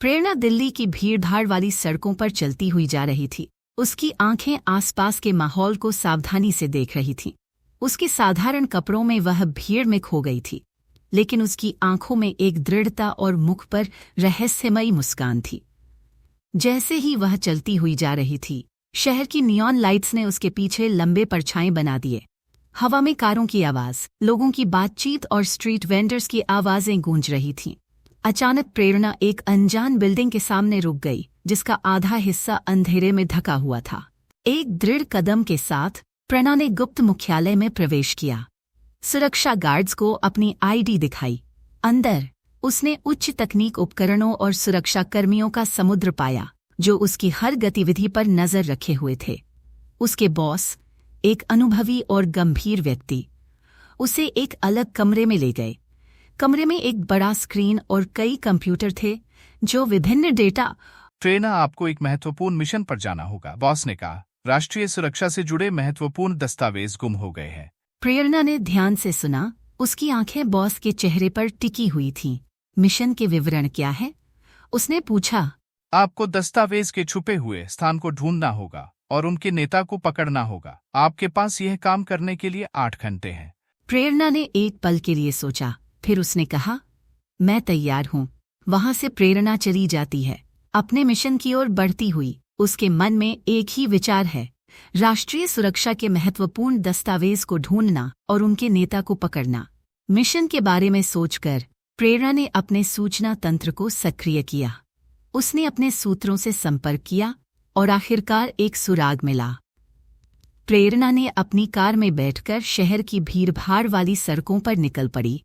प्रेरणा दिल्ली की भीड़भाड़ वाली सड़कों पर चलती हुई जा रही थी। उसकी आंखें आसपास के माहौल को सावधानी से देख रही थीं। उसके साधारण कपड़ों में वह भीड़ में खो गई थी, लेकिन उसकी आंखों में एक दृढ़ता और मुख पर रहस्यमयी मुस्कान थी। जैसे ही वह चलती हुई जा रही थी, शहर की नियॉन लाइट्स ने उसके पीछे लंबे परछाई बना दिए। हवा में कारों की आवाज, लोगों की बातचीत और स्ट्रीट वेंडर्स की आवाजें गूंज रही थीं। अचानक प्रेरणा एक अनजान बिल्डिंग के सामने रुक गई, जिसका आधा हिस्सा अंधेरे में ढका हुआ था। एक दृढ़ कदम के साथ प्रेरणा ने गुप्त मुख्यालय में प्रवेश किया। सुरक्षा गार्ड्स को अपनी आईडी दिखाई। अंदर उसने उच्च तकनीक उपकरणों और सुरक्षा कर्मियों का समुद्र पाया, जो उसकी हर गतिविधि पर नजर रखे हुए थे। उसके बॉस, एक अनुभवी और गंभीर व्यक्ति, उसे एक अलग कमरे में ले गए। कमरे में एक बड़ा स्क्रीन और कई कंप्यूटर थे, जो विभिन्न डेटा। प्रेरणा, आपको एक महत्वपूर्ण मिशन पर जाना होगा, बॉस ने कहा। राष्ट्रीय सुरक्षा से जुड़े महत्वपूर्ण दस्तावेज गुम हो गए हैं। प्रेरणा ने ध्यान से सुना। उसकी आंखें बॉस के चेहरे पर टिकी हुई थीं। मिशन के विवरण क्या है? उसने पूछा। आपको दस्तावेज के छुपे हुए स्थान को ढूंढना होगा और उनके नेता को पकड़ना होगा। आपके पास यह काम करने के लिए 8 घंटे हैं। प्रेरणा ने एक पल के लिए सोचा, फिर उसने कहा, मैं तैयार हूँ। वहां से प्रेरणा चली जाती है, अपने मिशन की ओर बढ़ती हुई। उसके मन में एक ही विचार है, राष्ट्रीय सुरक्षा के महत्वपूर्ण दस्तावेज को ढूंढना और उनके नेता को पकड़ना। मिशन के बारे में सोचकर प्रेरणा ने अपने सूचना तंत्र को सक्रिय किया। उसने अपने सूत्रों से संपर्क किया और आखिरकार एक सुराग मिला। प्रेरणा ने अपनी कार में बैठकर शहर की भीड़भाड़ वाली सड़कों पर निकल पड़ी।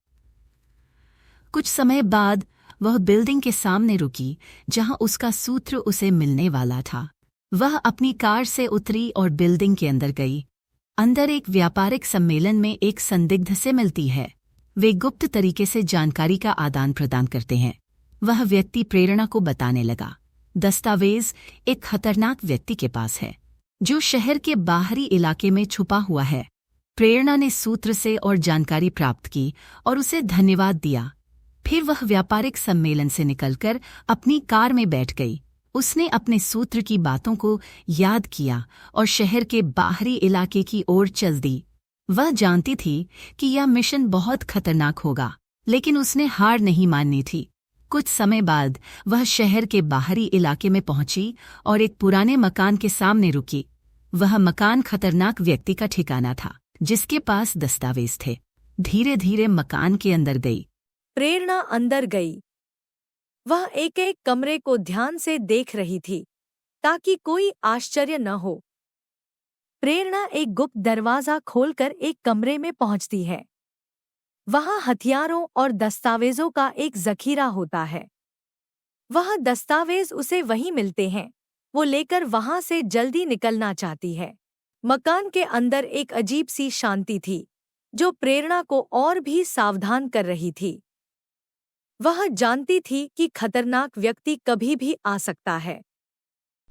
कुछ समय बाद वह बिल्डिंग के सामने रुकी, जहां उसका सूत्र उसे मिलने वाला था। वह अपनी कार से उतरी और बिल्डिंग के अंदर गई। अंदर एक व्यापारिक सम्मेलन में एक संदिग्ध से मिलती है। वे गुप्त तरीके से जानकारी का आदान प्रदान करते हैं। वह व्यक्ति प्रेरणा को बताने लगा, दस्तावेज एक खतरनाक व्यक्ति के पास है, जो शहर के बाहरी इलाके में छुपा हुआ है। प्रेरणा ने सूत्र से और जानकारी प्राप्त की और उसे धन्यवाद दिया। फिर वह व्यापारिक सम्मेलन से निकलकर अपनी कार में बैठ गई। उसने अपने सूत्र की बातों को याद किया और शहर के बाहरी इलाके की ओर चल दी। वह जानती थी कि यह मिशन बहुत खतरनाक होगा, लेकिन उसने हार नहीं माननी थी। कुछ समय बाद वह शहर के बाहरी इलाके में पहुंची और एक पुराने मकान के सामने रुकी। वह मकान खतरनाक व्यक्ति का ठिकाना था, जिसके पास दस्तावेज थे। धीरे धीरे मकान के अंदर गई। प्रेरणा अंदर गई। वह एक एक कमरे को ध्यान से देख रही थी, ताकि कोई आश्चर्य न हो। प्रेरणा एक गुप्त दरवाजा खोलकर एक कमरे में पहुंचती है। वहां हथियारों और दस्तावेजों का एक जखीरा होता है। वह दस्तावेज उसे वहीं मिलते हैं। वो लेकर वहां से जल्दी निकलना चाहती है। मकान के अंदर एक अजीब सी शांति थी, जो प्रेरणा को और भी सावधान कर रही थी। वह जानती थी कि खतरनाक व्यक्ति कभी भी आ सकता है।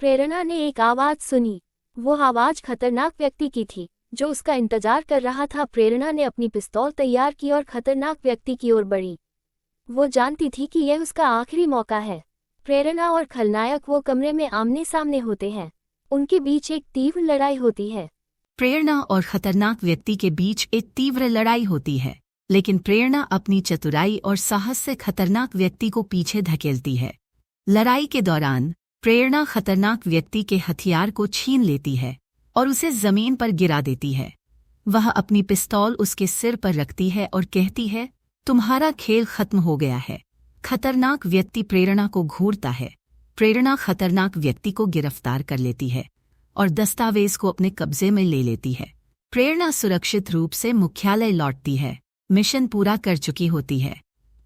प्रेरणा ने एक आवाज सुनी। वो आवाज खतरनाक व्यक्ति की थी, जो उसका इंतजार कर रहा था। प्रेरणा ने अपनी पिस्तौल तैयार की और खतरनाक व्यक्ति की ओर बढ़ी। वो जानती थी कि यह उसका आखिरी मौका है। प्रेरणा और खलनायक वो कमरे में आमने सामने होते हैं। उनके बीच एक तीव्र लड़ाई होती है। प्रेरणा और खतरनाक व्यक्ति के बीच एक तीव्र लड़ाई होती है, लेकिन प्रेरणा अपनी चतुराई और साहस से खतरनाक व्यक्ति को पीछे धकेलती है। लड़ाई के दौरान प्रेरणा खतरनाक व्यक्ति के हथियार को छीन लेती है और उसे जमीन पर गिरा देती है। वह अपनी पिस्तौल उसके सिर पर रखती है और कहती है, तुम्हारा खेल खत्म हो गया है। खतरनाक व्यक्ति प्रेरणा को घूरता है। प्रेरणा खतरनाक व्यक्ति को गिरफ्तार कर लेती है और दस्तावेज को अपने कब्जे में ले लेती है। प्रेरणा सुरक्षित रूप से मुख्यालय लौटती है। मिशन पूरा कर चुकी होती है।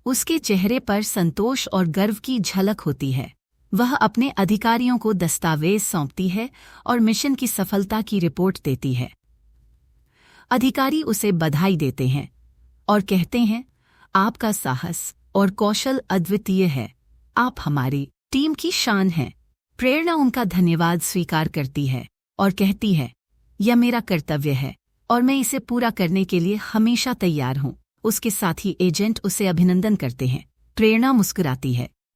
उसके चेहरे पर संतोष और गर्व की झलक होती है। वह अपने अधिकारियों को दस्तावेज सौंपती है और मिशन की सफलता की रिपोर्ट देती है। अधिकारी उसे बधाई देते हैं और कहते हैं, आपका साहस और कौशल अद्वितीय है। आप हमारी टीम की शान हैं। प्रेरणा उनका धन्यवाद स्वीकार करती है और कहती है, यह मेरा कर्तव्य है और मैं इसे पूरा करने के लिए हमेशा तैयार हूँ। उसके साथी एजेंट उसे अभिनंदन करते हैं। प्रेरणा मुस्कुराती है